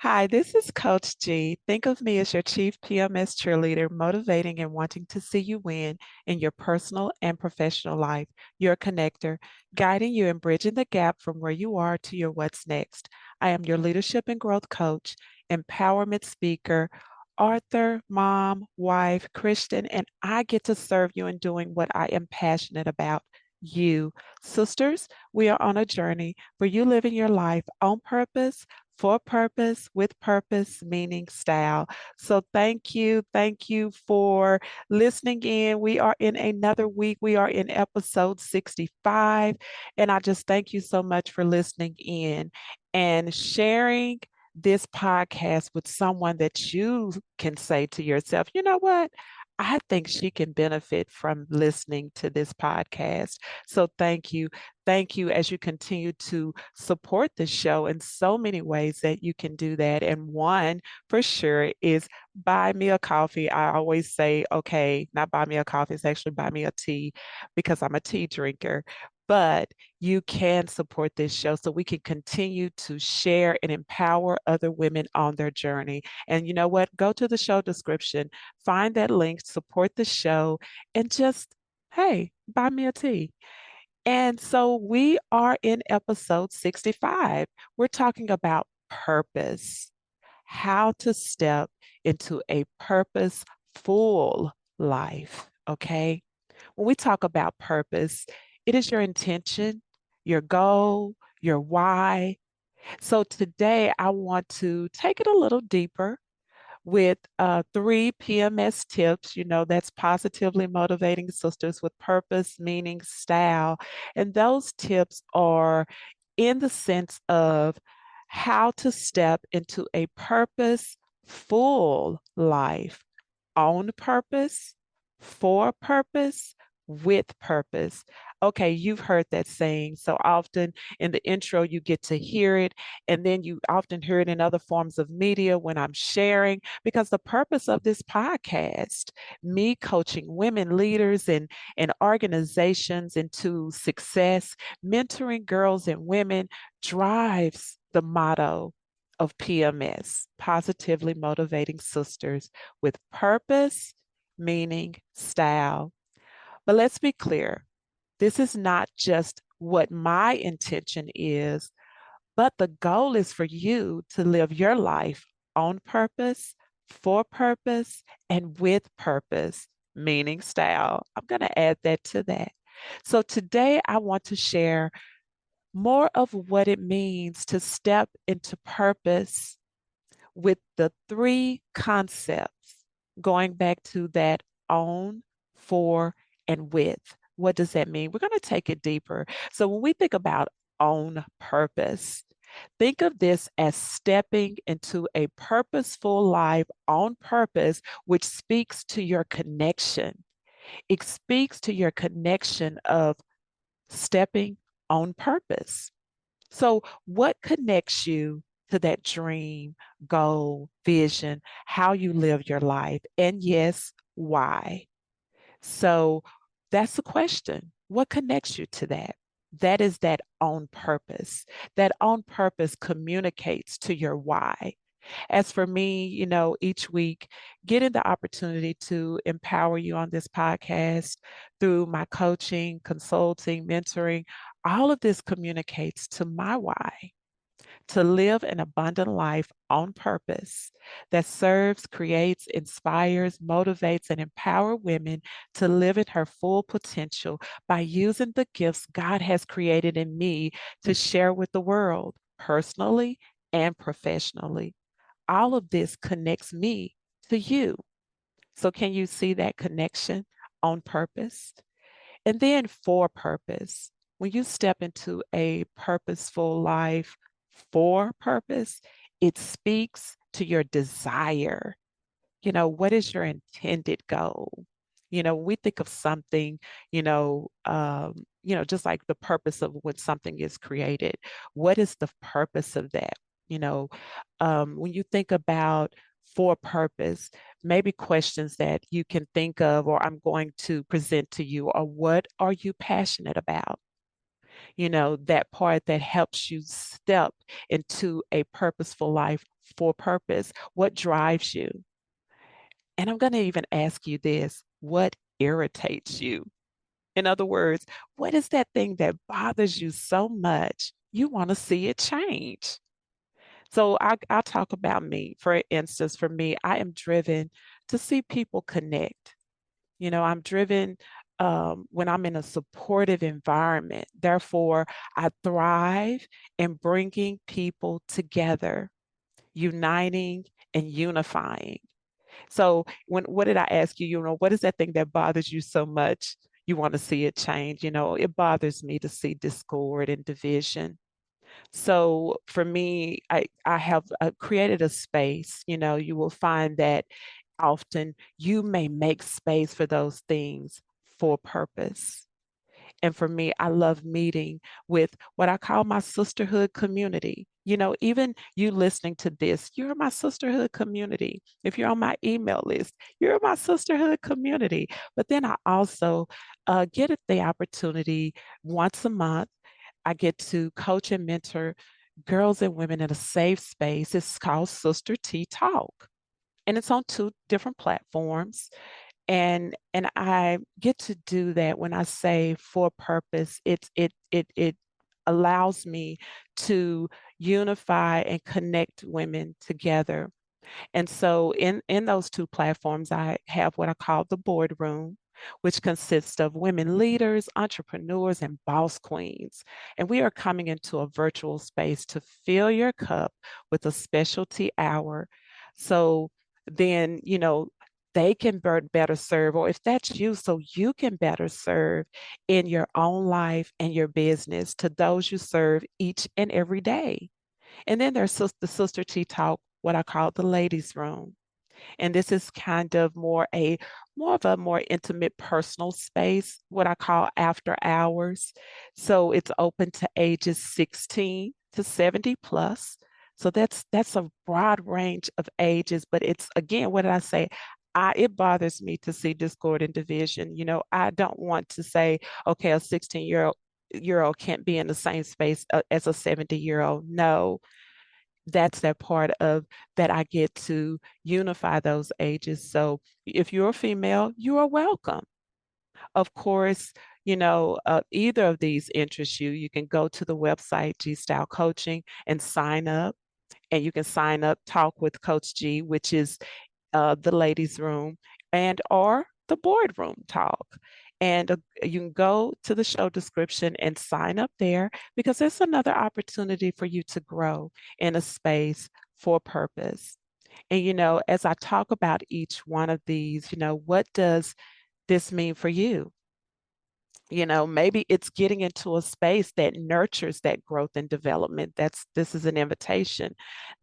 Hi, this is Coach G. Think of me as your chief PMS cheerleader, motivating and wanting to see you win in your personal and professional life. Your connector, guiding you and bridging the gap from where you are to your what's next. I am your leadership and growth coach, empowerment speaker, author, mom, wife, Christian, and I get to serve you in doing what I am passionate about. You, sisters, we are on a journey for you living your life on purpose, for purpose, with purpose, meaning style. So thank you. Thank you for listening in. We are in another week. We are in episode 65. And I just thank you so much for listening in and sharing this podcast with someone that you can say to yourself, you know what? I think she can benefit from listening to this podcast. So thank you. Thank you as you continue to support the show in so many ways that you can do that. And one for sure is buy me a coffee. I always say, okay, not buy me a coffee, it's actually buy me a tea because I'm a tea drinker. But you can support this show so we can continue to share and empower other women on their journey. And you know what? Go to the show description, find that link, support the show, and just, hey, buy me a tea. And so we are in episode 65. We're talking about purpose, how to step into a purposeful life. Okay. When we talk about purpose, it is your intention, your goal, your why. So today I want to take it a little deeper with three PMS tips. You know, that's positively motivating sisters with purpose, meaning, style. And those tips are in the sense of how to step into a purposeful life on purpose, for purpose, with purpose. Okay, you've heard that saying so often in the intro, you get to hear it, and then you often hear it in other forms of media when I'm sharing, because the purpose of this podcast, me coaching women leaders and organizations into success, mentoring girls and women, drives the motto of PMS, positively motivating sisters with purpose, meaning, style. But let's be clear, this is not just what my intention is, but the goal is for you to live your life on purpose, for purpose, and with purpose, meaning style. I'm going to add that to that. So today I want to share more of what it means to step into purpose with the three concepts, going back to that on, for, and with. What does that mean? We're going to take it deeper. So when we think about on purpose, think of this as stepping into a purposeful life on purpose, which speaks to your connection. It speaks to your connection of stepping on purpose. So, what connects you to that dream, goal, vision, how you live your life? And yes, why? So, that's the question. What connects you to that? That is that on purpose. That on purpose communicates to your why. As for me, you know, each week, getting the opportunity to empower you on this podcast through my coaching, consulting, mentoring, all of this communicates to my why to live an abundant life on purpose that serves, creates, inspires, motivates, and empower women to live in her full potential by using the gifts God has created in me to share with the world personally and professionally. All of this connects me to you. So, can you see that connection on purpose? And then for purpose. When you step into a purposeful life for purpose, it speaks to your desire. You know, what is your intended goal? You know, when we think of something, just like the purpose of when something is created, what is the purpose of that? You know, when you think about for purpose, maybe questions that you can think of, or I'm going to present to you, are what are you passionate about? You know, that part that helps you step into a purposeful life for purpose? What drives you? And I'm going to even ask you this: what irritates you? In other words, what is that thing that bothers you so much you want to see it change? So I'll talk about me. For instance, for me, I am driven to see people connect. I'm driven when I'm in a supportive environment. Therefore, I thrive in bringing people together, uniting and unifying. So what did I ask you? What is that thing that bothers you so much? You want to see it change? It bothers me to see discord and division. So for me, I have created a space. You will find that often you may make space for those things for purpose. And for me, I love meeting with what I call my sisterhood community. Even you listening to this, you're my sisterhood community. If you're on my email list, you're my sisterhood community. But then I also get the opportunity once a month. I get to coach and mentor girls and women in a safe space. It's called Sister T Talk, and it's on two different platforms. And I get to do that. When I say for purpose, it allows me to unify and connect women together. And so in those two platforms, I have what I call the boardroom, which consists of women leaders, entrepreneurs, and boss queens. And we are coming into a virtual space to fill your cup with a specialty hour. So then, they can better serve, or if that's you, so you can better serve in your own life and your business to those you serve each and every day. And then there's the Sister Tea Talk, what I call the ladies' room. And this is kind of more of a more intimate personal space, what I call after hours. So it's open to ages 16 to 70 plus. So that's a broad range of ages, but it's, again, what did I say? It bothers me to see discord and division. I don't want to say, okay, a 16-year-old can't be in the same space as a 70-year-old. No, that's that part of that I get to unify those ages. So if you're a female, you are welcome. Of course, either of these interests you, you can go to the website G Style Coaching and sign up. And you can sign up, talk with Coach G, which is the ladies' room, and or the boardroom talk. And you can go to the show description and sign up there, because it's another opportunity for you to grow in a space for purpose. And, as I talk about each one of these, what does this mean for you? Maybe it's getting into a space that nurtures that growth and development. This is an invitation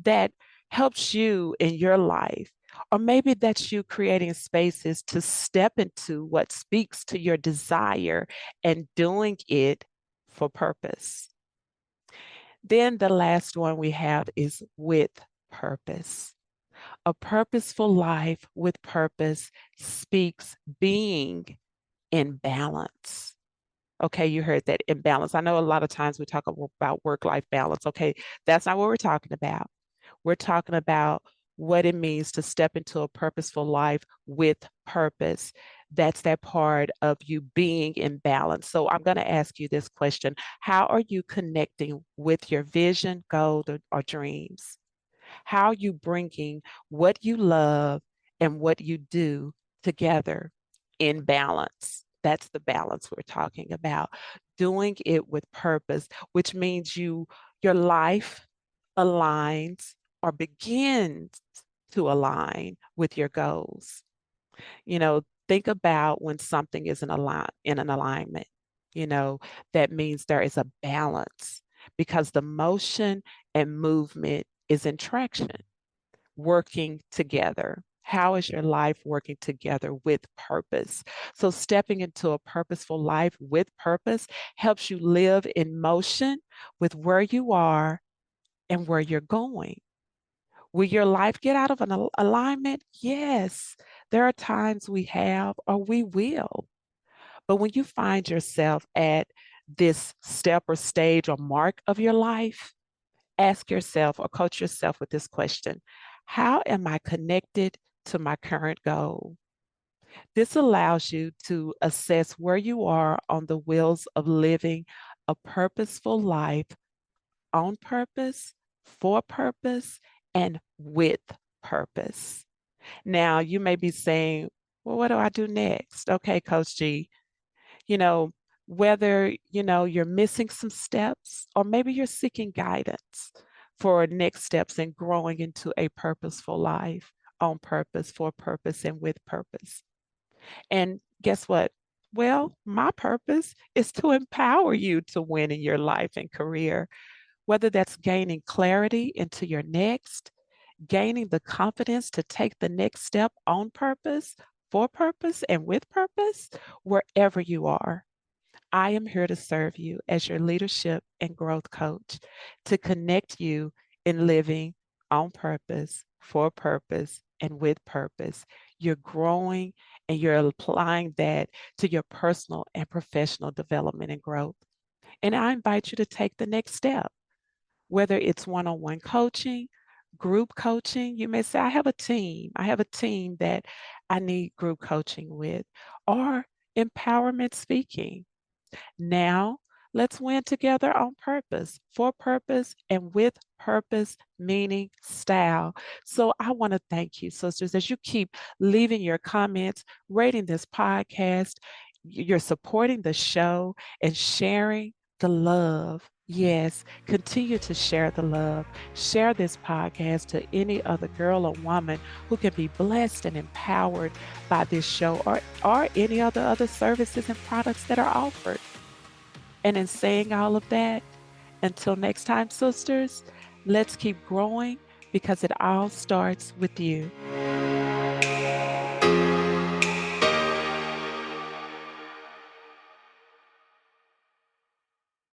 that helps you in your life. Or maybe that's you creating spaces to step into what speaks to your desire and doing it for purpose. Then the last one we have is with purpose. A purposeful life with purpose speaks being in balance. Okay, you heard that, imbalance. I know a lot of times we talk about work-life balance. Okay, that's not what we're talking about. We're talking about what it means to step into a purposeful life with purpose. That's that part of you being in balance. So I'm going to ask you this question: how are you connecting with your vision, goal, or dreams? How are you bringing what you love and what you do together in balance? That's the balance we're talking about. Doing it with purpose, which means your life aligns or begins to align with your goals. Think about when something is in an alignment. That means there is a balance, because the motion and movement is in traction, working together. How is your life working together with purpose? So stepping into a purposeful life with purpose helps you live in motion with where you are and where you're going. Will your life get out of an alignment? Yes. There are times we have, or we will. But when you find yourself at this step or stage or mark of your life, Ask yourself or coach yourself with this question: how am I connected to my current goal? This allows you to assess where you are on the wheels of living a purposeful life on purpose, for purpose, and with purpose. Now, you may be saying, well, what do I do next? Okay, Coach G, you know, whether, you're missing some steps or maybe you're seeking guidance for next steps in growing into a purposeful life on purpose, for purpose, and with purpose. And guess what? Well, my purpose is to empower you to win in your life and career, whether that's gaining clarity into your next, gaining the confidence to take the next step on purpose, for purpose, and with purpose, wherever you are. I am here to serve you as your leadership and growth coach to connect you in living on purpose, for purpose, and with purpose. You're growing and you're applying that to your personal and professional development and growth. And I invite you to take the next step, whether it's one-on-one coaching, group coaching. You may say, I have a team. I have a team that I need group coaching with, or empowerment speaking. Now, let's win together on purpose, for purpose, and with purpose, meaning style. So I want to thank you, sisters, as you keep leaving your comments, rating this podcast. You're supporting the show and sharing the love. Yes, continue to share the love. Share this podcast to any other girl or woman who can be blessed and empowered by this show, or any other services and products that are offered. And in saying all of that, until next time, sisters, let's keep growing because it all starts with you.